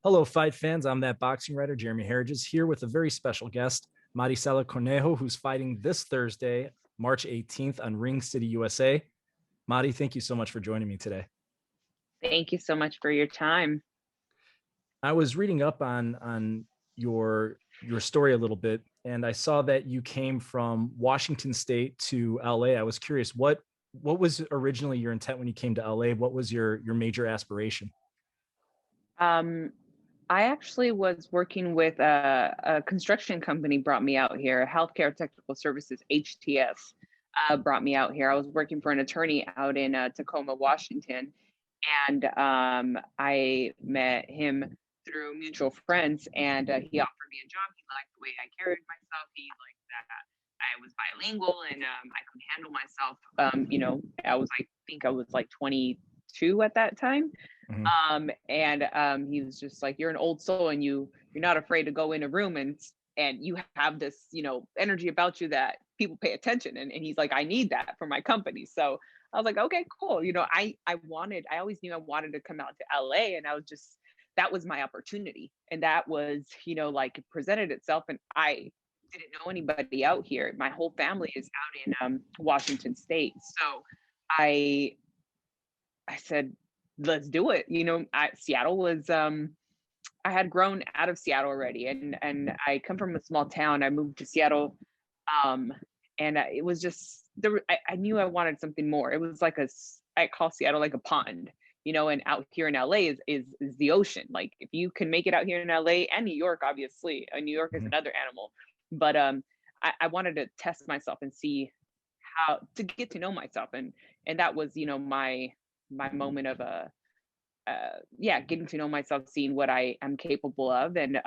Hello, fight fans. I'm that boxing writer, Jeremy Harridges, here with a very special guest, Maricela Cornejo, who's fighting this Thursday, March 18th on Ring City, USA. Mari, thank you so much for joining me today. Thank you so much for your time. I was reading up on your story a little bit, and I saw that you came from Washington State to LA. I was curious, what was originally your intent when you came to LA? What was your major aspiration? Um, I actually was working with a construction company brought me out here, Healthcare Technical Services, HTS, brought me out here. I was working for an attorney out in Tacoma, Washington, and I met him through mutual friends, and he offered me a job. He liked the way I carried myself. He liked that I was bilingual and I could handle myself. I think I was like 22 at that time. Mhm. He was just like, you're an old soul and you're not afraid to go in a room and you have this, energy about you that people pay attention. And he's like, I need that for my company. So I was like, okay, cool. I always knew I wanted to come out to LA, and that was my opportunity. And that was, like it presented itself. And I didn't know anybody out here. My whole family is out in Washington State. So I I said, let's do it. Seattle was I had grown out of Seattle already, and I come from a small town. I moved to Seattle, um, and it was just there. I knew I wanted something more. It was like I call Seattle like a pond, and out here in LA is the ocean. Like if you can make it out here in LA and New York, obviously, New York is Mhm. another animal. But I wanted to test myself and see how to get to know myself, and that was my moment of getting to know myself, seeing what I am capable of, and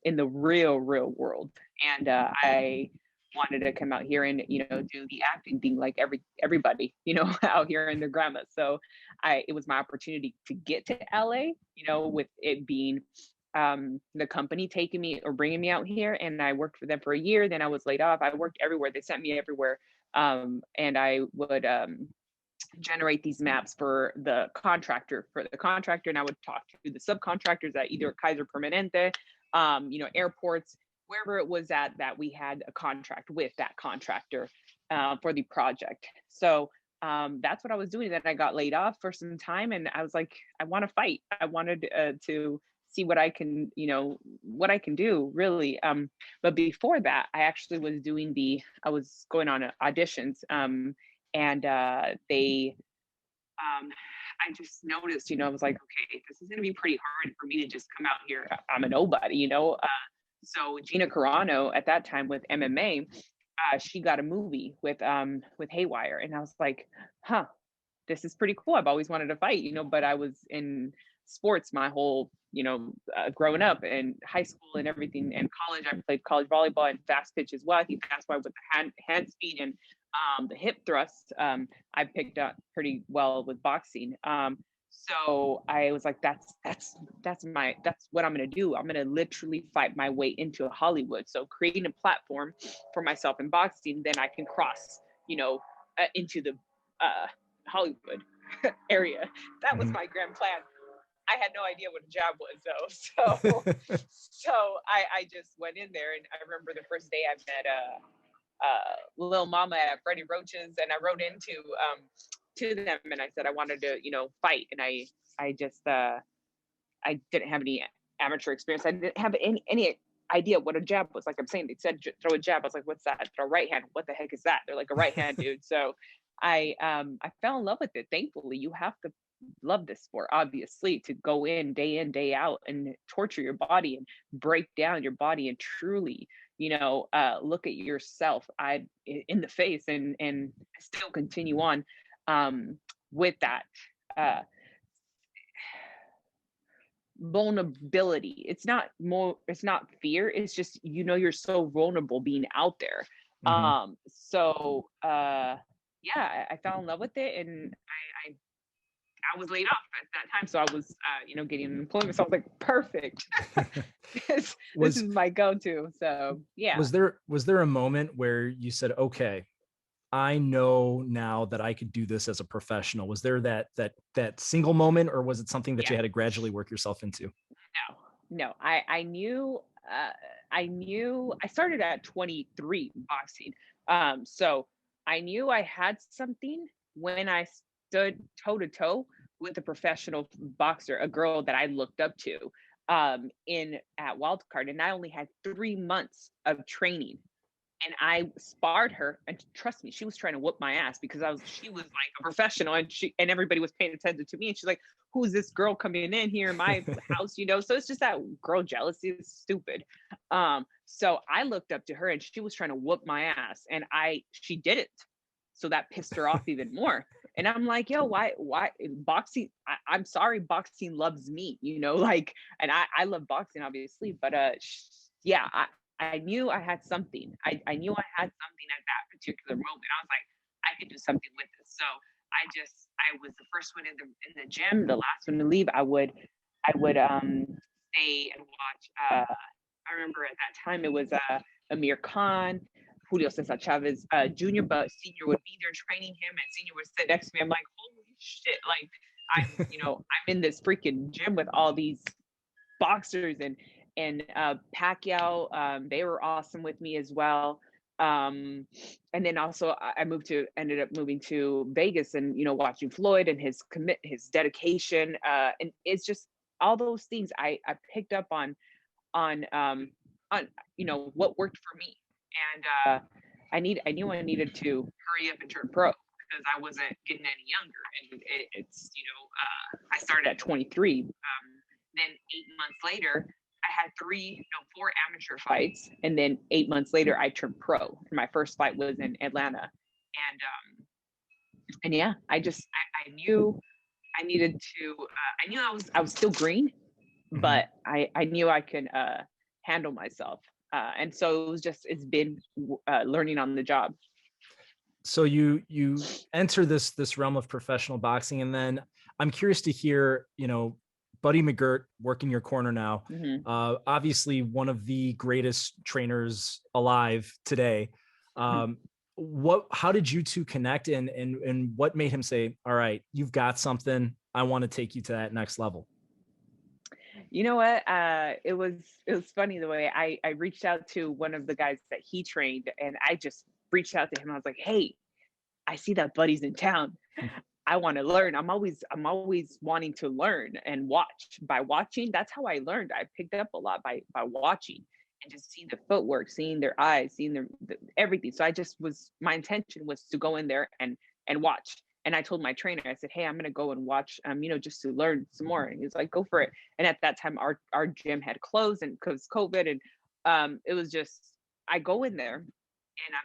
in the real world. And I wanted to come out here and do the acting thing like everybody out here in their grandma. So it was my opportunity to get to LA, with it being the company taking me or bringing me out here, and I worked for them for a year. Then I was laid off. I worked everywhere. They sent me everywhere. And I would generate these maps for the contractor, and I would talk to the subcontractors at either Kaiser Permanente, airports, wherever it was at that we had a contract with that contractor for the project. So that's what I was doing. Then I got laid off for some time, and I was like, I want to fight. I wanted to see what I can do really. But before that, I was going on auditions. And they I just noticed, I was like, okay, this is going to be pretty hard for me to just come out here. I'm a nobody. So Gina Carano at that time with MMA, she got a movie with Haywire, and I was like, huh, this is pretty cool. I've always wanted to fight, but I was in sports my whole, growing up and high school and everything, and college. I played college volleyball and fast pitch as well. I think that's why with the hand speed and the hip thrust, I picked up pretty well with boxing. So I was like, that's what I'm gonna do. I'm gonna literally fight my way into Hollywood. So creating a platform for myself in boxing, then I can cross, into the Hollywood area. That was Mhm. my grand plan. I had no idea what a jab was though. So so I just went in there, and I remember the first day I met Lil Mama at Freddie Roach's, and I wrote into to them, and I said I wanted to fight, and I just I didn't have any amateur experience. I didn't have any idea what a jab was. Like I'm saying, they said throw a jab. I was like, what's that? Throw a right hand. What the heck is that? They're like a right hand, dude. So I fell in love with it. Thankfully, you have to love this sport, obviously, to go in, day out, and torture your body and break down your body and truly, look at yourself in the face and still continue on with that. Uh, Vulnerability, it's not fear, it's just you're so vulnerable being out there. Mhm. So yeah, I fell in love with it, and I was laid off at that time, so I was getting employment, so I was like, perfect. This was is my go-to. So yeah. was there a moment where you said, okay, I know now that I could do this as a professional? Was there that single moment, or was it something that you Yeah. had to gradually work yourself into? No, I knew I started at 23 boxing. So I knew I had something when I stood toe to toe with a professional boxer, a girl that I looked up to in at Wildcard. And I only had 3 months of training and I sparred her, and trust me, she was trying to whoop my ass because she was like a professional, and everybody was paying attention to me, and she's like, "Who's this girl coming in here in my house?" So it's just that girl jealousy is stupid. So I looked up to her, and she was trying to whoop my ass, and she didn't, so that pissed her off even more. And I'm like, yo, why boxing? I'm sorry, boxing loves me, like, and I love boxing obviously, but yeah, I knew I had something. I knew I had something at that particular moment. I was like, I could do something with this. So I was the first one in the gym, the last one to leave. I would stay and watch. I remember at that time it was Amir Khan, Julio Cesar Chavez Jr., but Senior would be there training him, and Senior would sit next to me. I'm like, holy shit! Like I'm in this freaking gym with all these boxers and Pacquiao. They were awesome with me as well. And then also ended up moving to Vegas and watching Floyd and his dedication. And it's just all those things I picked up on what worked for me. And I knew I needed to hurry up and turn pro because I wasn't getting any younger. And I started at 23. Then 8 months later, I had four amateur fights, and then 8 months later, I turned pro. My first fight was in Atlanta, and yeah, I knew I needed to. I knew I was still green, but I knew I could handle myself, and so it's been learning on the job. So you enter this realm of professional boxing, and then I'm curious to hear, Buddy McGirt working your corner now. Mm-hmm. Obviously, one of the greatest trainers alive today. How did you two connect, and what made him say, "All right, you've got something. I want to take you to that next level"? You know what? It was funny the way I reached out to one of the guys that he trained, and I just reached out to him. I was like, "Hey, I see that Buddy's in town. I want to learn. I'm always wanting to learn and watch. By watching, that's how I learned. I picked up a lot by watching and just seeing the footwork, seeing their eyes, seeing everything. So my intention was to go in there and watch. And I told my trainer, I said, "Hey, I'm gonna go and watch, just to learn some more." And he was like, "Go for it." And at that time, our gym had closed and because COVID, and it was just I go in there and I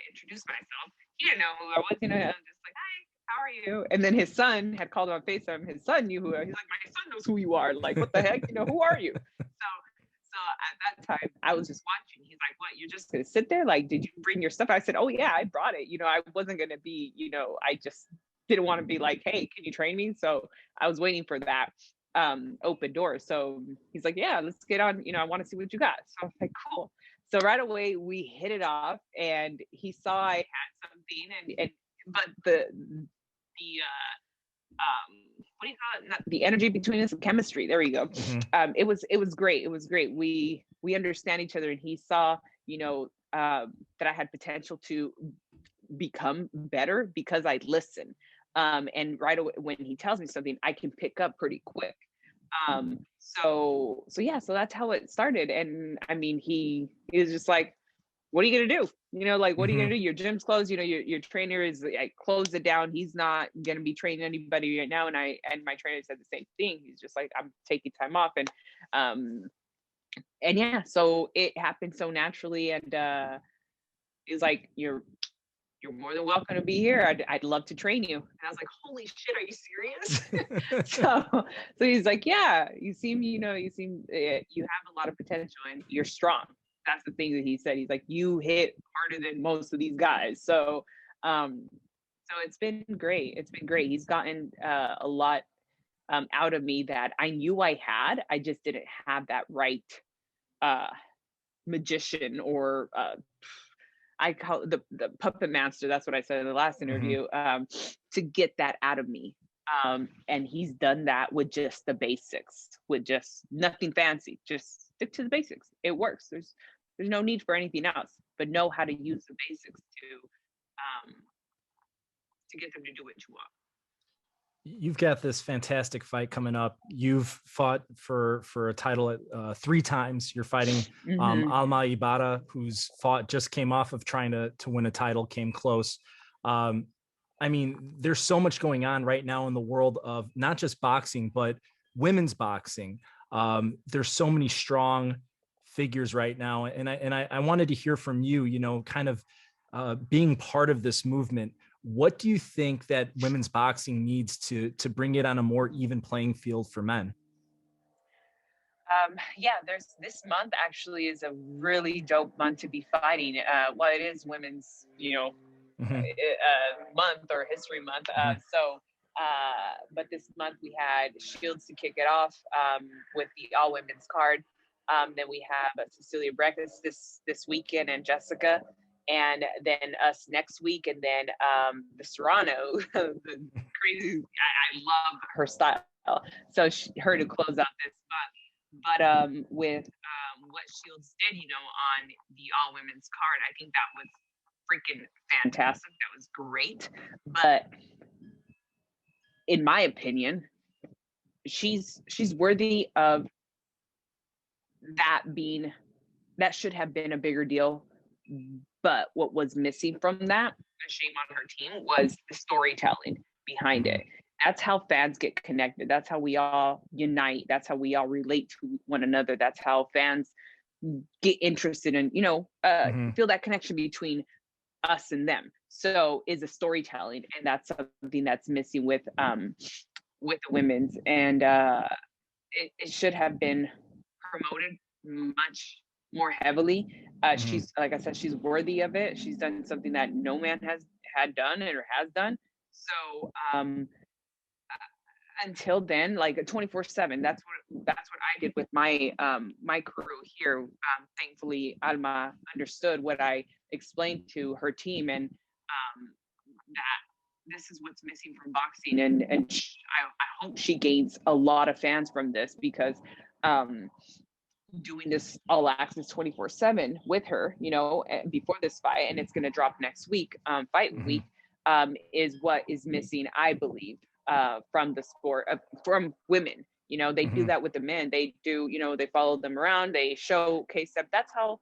introduced myself. He didn't know who I was. I'm just like, "Hi, how are you?" And then his son had called him on FaceTime. His son knew who he's like, "My son knows who you are. Like, what the heck? Who are you?" So at that time, I was just watching. He's like, "What? You're just gonna sit there? Like, did you bring your stuff?" I said, "Oh yeah, I brought it. I wasn't gonna be. I just didn't want to be like, hey, can you train me?" So I was waiting for that open door. So he's like, "Yeah, let's get on. I want to see what you got." So I was like, "Cool." So right away we hit it off, and he saw I had something, but the what do you call it? Not the energy between us, chemistry. There we go. It was great. It was great. We understand each other, and he saw, that I had potential to become better because I listen. And right away when he tells me something, I can pick up pretty quick. So yeah, so that's how it started. And I mean, he was just like, "What are you gonna do? Like, what are you gonna do? Your gym's closed. Your trainer is like, closed it down. He's not gonna be training anybody right now." And my trainer said the same thing. He's just like, "I'm taking time off." And yeah, so it happened so naturally. And he's like, "You're more than welcome to be here. I'd love to train you." And I was like, "Holy shit, are you serious?" So he's like, "Yeah, you seem you have a lot of potential and you're strong." That's the thing that he said. He's like, "You hit harder than most of these guys." So it's been great. It's been great. He's gotten a lot out of me that I knew I had. I just didn't have that right magician, or I call it the puppet master. That's what I said in the last interview, to get that out of me. And he's done that with just the basics, with just nothing fancy. Just stick to the basics. It works. There's no need for anything else, but know how to use the basics to get them to do what you want. You've got this fantastic fight coming up. You've fought for a title at 3 times. You're fighting Alma Ibarra, who's just came off of trying to win a title, came close. I mean, there's so much going on right now in the world of not just boxing, but women's boxing. There's so many strong figures right now. And I wanted to hear from you, you know, kind of being part of this movement. What do you think that women's boxing needs to bring it on a more even playing field for men? Yeah, there's this month actually is a really dope month to be fighting. Well, it is women's, month or history month. But this month we had Shields to kick it off with the all women's card. Then we have Cecilia Breckus this weekend and Jessica, and then us next week, and then the Serrano, the crazy. I love her style, so her to close out this month. But with what Shields did, on the all women's card, I think that was freaking fantastic. That was great. But in my opinion, she's worthy of that should have been a bigger deal. But what was missing from that, a shame on her team, was the storytelling behind it. That's how fans get connected. That's how we all unite. That's how we all relate to one another. That's how fans get interested in, feel that connection between us and them. So is a storytelling, and that's something that's missing with the women's, and it should have been promoted much more heavily. She's, like I said, she's worthy of it. She's done something that no man had done or has done. So until then, like a 24/7, that's what I did with my my crew here. Thankfully, Alma understood what I explained to her team, and that this is what's missing from boxing, and I hope she gains a lot of fans from this, because doing this all access 24/7 with her, before this fight, and it's going to drop next week, fight week, is what is missing, I believe, from the sport, from women. They do that with the men. They do, they follow them around. They showcase them. That's how,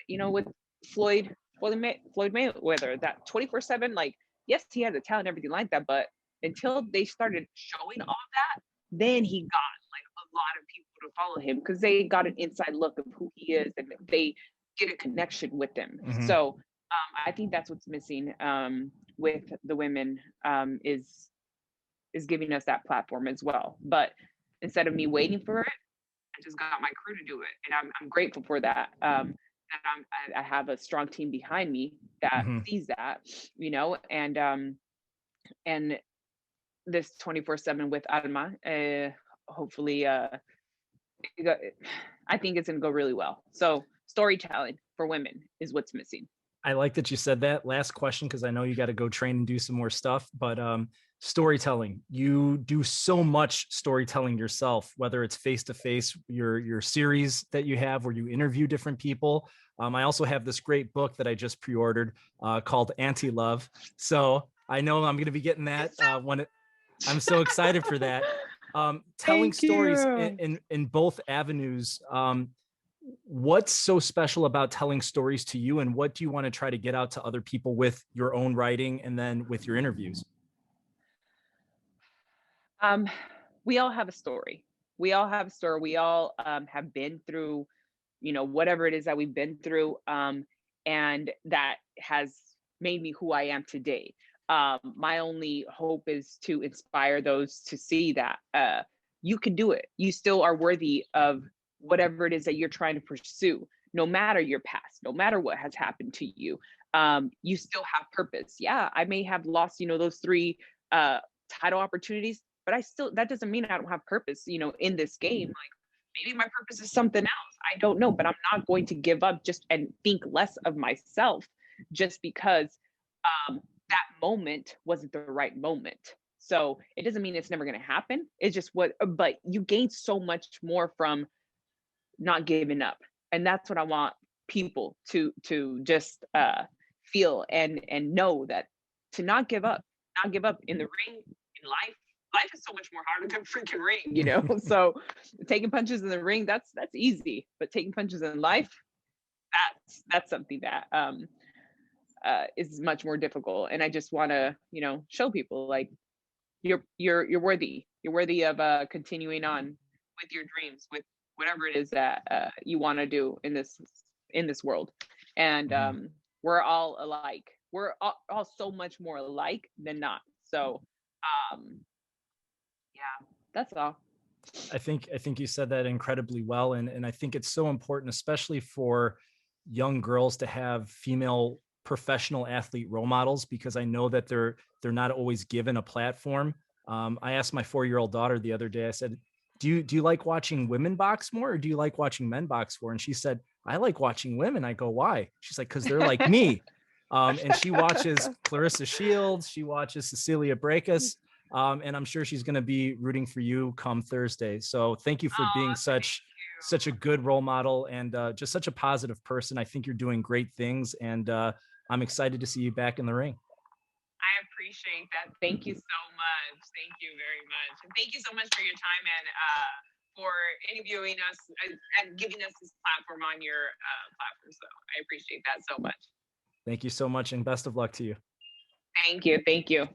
with Floyd Mayweather, that 24/7, like, yes, he has a talent, everything like that, but until they started showing all of that, then he got like a lot of people to follow him, because they got an inside look of who he is, and they get a connection with them. So I think that's what's missing with the women, is giving us that platform as well. But instead of me waiting for it, I just got my crew to do it, and I'm grateful for that. And I have a strong team behind me that sees that, and this 24/7 with Alma, hopefully, I think it's gonna go really well. So storytelling for women is what's missing. I like that you said that. Last question, because I know you got to go train and do some more stuff, but storytelling. You do so much storytelling yourself, whether it's face-to-face, your series that you have where you interview different people. I also have this great book that I just pre-ordered called Anti-Love. So I know I'm going to be getting that I'm so excited for that. Telling stories in both avenues. What's so special about telling stories to you, and what do you want to try to get out to other people with your own writing and then with your interviews? We all have a story. We all have a story. We all have been through, whatever it is that we've been through, and that has made me who I am today. My only hope is to inspire those to see that you can do it. You still are worthy of whatever it is that you're trying to pursue, no matter your past, no matter what has happened to you. You still have purpose. Yeah, I may have lost, those 3 title opportunities, but that doesn't mean I don't have purpose, in this game. Like, maybe my purpose is something else. I don't know, but I'm not going to give up and think less of myself just because that moment wasn't the right moment. So it doesn't mean it's never going to happen. It's just but you gain so much more from not giving up. And that's what I want people to just feel and know, that to not give up in the ring, in life. Life is so much more harder than freaking ring, you know. So taking punches in the ring, that's easy, but taking punches in life, that's something that is much more difficult. And I just want to, you know, show people like you're worthy. You're worthy of continuing on with your dreams, with whatever it is that you want to do in this world. And Mhm. we're all alike. We're all so much more alike than not. So um, yeah, that's all. I think you said that incredibly well, and I think it's so important, especially for young girls, to have female professional athlete role models, because I know that they're not always given a platform. I asked my 4-year-old daughter the other day. I said, "Do you like watching women box more, or do you like watching men box more?" And she said, "I like watching women." I go, "Why?" She's like, "Because they're like me." And she watches Clarissa Shields, she watches Cecilia Brækhus, and I'm sure she's going to be rooting for you come Thursday. So thank you for Oh, being such a good role model, and just such a positive person. I think you're doing great things, and I'm excited to see you back in the ring. I appreciate that. Thank you so much. Thank you very much. And thank you so much for your time and for interviewing us and giving us this platform on your platform. So I appreciate that so much. Thank you so much, and best of luck to you. Thank you. Thank you.